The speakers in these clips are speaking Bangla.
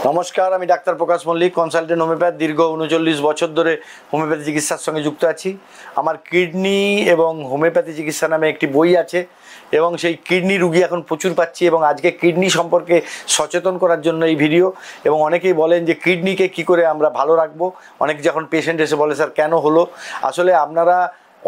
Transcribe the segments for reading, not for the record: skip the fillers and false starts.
নমস্কার, আমি ডাক্তার প্রকাশ মল্লিক, কনসালটেন্ট হোমিওপ্যাথ। দীর্ঘ ৩৯ বছর ধরে হোমিওপ্যাথি চিকিৎসার সঙ্গে যুক্ত আছি। আমার কিডনি এবং হোমিওপ্যাথি চিকিৎসা নামে একটি বই আছে এবং সেই কিডনি রুগী এখন প্রচুর পাচ্ছি এবং আজকে কিডনি সম্পর্কে সচেতন করার জন্য এই ভিডিও। এবং অনেকেই বলেন যে কিডনিকে কি করে আমরা ভালো রাখবো। অনেক যখন পেশেন্ট এসে বলে স্যার কেন হলো, আসলে আপনারা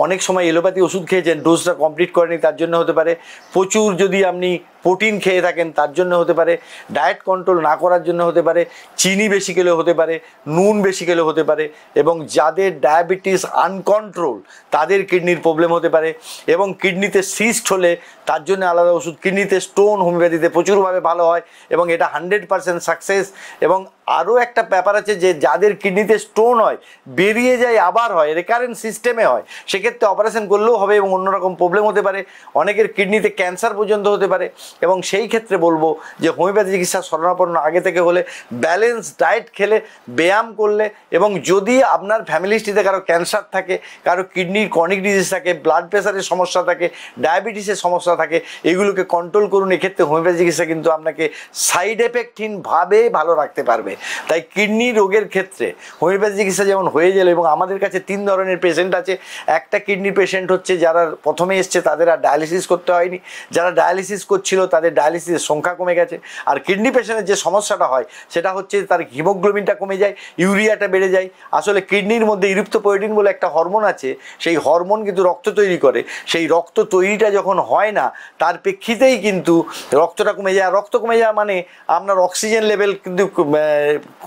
অনেক সময় এলোপ্যাথি ওষুধ খেয়েছেন, ডোজটা কমপ্লিট করেনি, তার জন্য হতে পারে। প্রচুর যদি আপনি প্রোটিন খেয়ে থাকেন তার জন্য হতে পারে, ডায়েট কন্ট্রোল না করার জন্য হতে পারে, চিনি বেশি খেলে হতে পারে, নুন বেশি খেলে হতে পারে, এবং যাদের ডায়াবেটিস আনকন্ট্রোল তাদের কিডনির প্রবলেম হতে পারে। এবং কিডনিতে সিস্ট হলে তার জন্য আলাদা ওষুধ। কিডনিতে স্টোন হোমিওপ্যাথিতে প্রচুরভাবে ভালো হয় এবং এটা 100% সাকসেস। এবং আরও একটা ব্যাপার আছে যে যাদের কিডনিতে স্টোন হয়, বেরিয়ে যায় আবার হয়, রেকারেন্ট সিস্টেমে হয়, সেক্ষেত্রে অপারেশন করলেও হবে এবং অন্যরকম প্রবলেম হতে পারে। অনেকের কিডনিতে ক্যান্সার পর্যন্ত হতে পারে। এবং সেই ক্ষেত্রে বলবো যে হোমিওপ্যাথি চিকিৎসা শরণাপন্ন আগে থেকে হলে, ব্যালেন্স ডায়েট খেলে, ব্যায়াম করলে, এবং যদি আপনার ফ্যামিলি হিস্ট্রিতে কারো ক্যান্সার থাকে, কারো কিডনির ক্রনিক ডিজিজ থাকে, ব্লাড প্রেশারের সমস্যা থাকে, ডায়াবেটিসের সমস্যা থাকে, এগুলোকে কন্ট্রোল করুন। এক্ষেত্রে হোমিওপ্যাথি চিকিৎসা কিন্তু আপনাকে সাইড এফেক্টহীনভাবে ভালো রাখতে পারবে। তাই কিডনি রোগের ক্ষেত্রে হোমিওপ্যাথি চিকিৎসা যেমন হয়ে গেল, এবং আমাদের কাছে 3 ধরনের পেশেন্ট আছে। একটা কিডনি পেশেন্ট হচ্ছে যারা প্রথমে এসছে তাদের আর ডায়ালিসিস করতে হয়নি, যারা ডায়ালিসিস করছিল তাদের ডায়ালিসিসের সংখ্যা কমে গেছে। আর কিডনি পেশেন্টের যে সমস্যাটা হয় সেটা হচ্ছে তার হিমোগ্লোবিনটা কমে যায়, ইউরিয়াটা বেড়ে যায়। আসলে কিডনির মধ্যে ইরিথ্রোপয়েটিন বলে একটা হরমোন আছে, সেই হরমোন কিন্তু রক্ত তৈরি করে। সেই রক্ত তৈরিটা যখন হয় না, তার প্রেক্ষিতেই কিন্তু রক্তটা কমে যায়। রক্ত কমে যাওয়া মানে আপনার অক্সিজেন লেভেল কিন্তু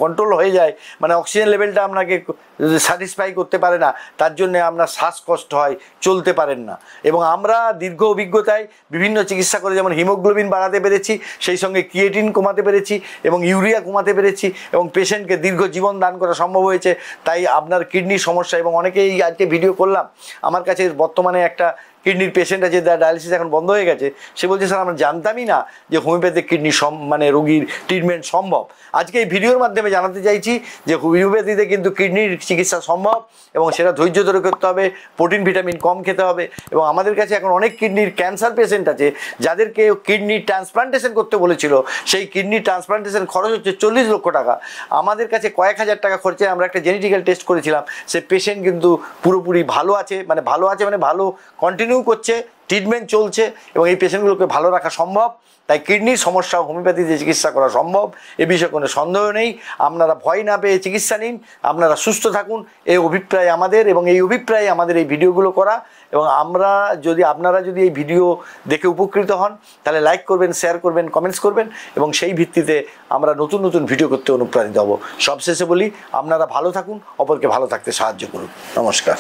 কন্ট্রোল হয়ে যায়, মানে অক্সিজেন লেভেলটা আপনাকে স্যাটিসফাই করতে পারে না, তার জন্য আপনার শ্বাসকষ্ট হয়, চলতে পারেন না। এবং আমরা দীর্ঘ অভিজ্ঞতায় বিভিন্ন চিকিৎসা করে যেমন হিমোগ্লোবিন বাড়াতে পেরেছি, সেই সঙ্গে ক্রিয়েটিন কমাতে পেরেছি এবং ইউরিয়া কমাতে পেরেছি, এবং পেশেন্টকে দীর্ঘ জীবন দান করা সম্ভব হয়েছে। তাই আপনার কিডনির সমস্যা, এবং অনেকেই আজকে ভিডিও করলাম, আমার কাছে বর্তমানে একটা কিডনির পেশেন্ট আছে যার ডায়ালিসিস এখন বন্ধ হয়ে গেছে। সে বলছে স্যার আমরা জানতামই না যে হোমিওপ্যাথিক কিডনি রোগীর ট্রিটমেন্ট সম্ভব। আজকে এই ভিডিওর মাধ্যমে জানাতে চাইছি যে হোমিওপ্যাথিতে কিন্তু কিডনির চিকিৎসা সম্ভব, এবং সেটা ধৈর্য ধরে করতে হবে, প্রোটিন ভিটামিন কম খেতে হবে। এবং আমাদের কাছে এখন অনেক কিডনির ক্যান্সার পেশেন্ট আছে যাদেরকে কিডনি ট্রান্সপ্লান্টেশন করতে বলেছিল। সেই কিডনি ট্রান্সপ্লান্টেশন খরচ হচ্ছে 40 লক্ষ টাকা। আমাদের কাছে কয়েক হাজার টাকা খরচে আমরা একটা জেনেটিক্যাল টেস্ট করেছিলাম। সে পেশেন্ট কিন্তু পুরোপুরি ভালো আছে, মানে ভালো কন্টিনিউ করছে, ট্রিটমেন্ট চলছে, এবং এই পেশেন্টগুলোকে ভালো রাখা সম্ভব। তাই কিডনির সমস্যা হোমিওপ্যাথিতে চিকিৎসা করা সম্ভব, এ বিষয়ে কোনো সন্দেহ নেই। আপনারা ভয় না পেয়ে চিকিৎসা নিন, আপনারা সুস্থ থাকুন, এই অভিপ্রায় আমাদের, এবং এই অভিপ্রায়ে আমাদের এই ভিডিওগুলো করা। এবং আপনারা যদি এই ভিডিও দেখে উপকৃত হন তাহলে লাইক করবেন, শেয়ার করবেন, কমেন্টস করবেন, এবং সেই ভিত্তিতে আমরা নতুন নতুন ভিডিও করতে অনুপ্রাণিত হব। সবশেষে বলি, আপনারা ভালো থাকুন, অপরকে ভালো থাকতে সাহায্য করুন। নমস্কার।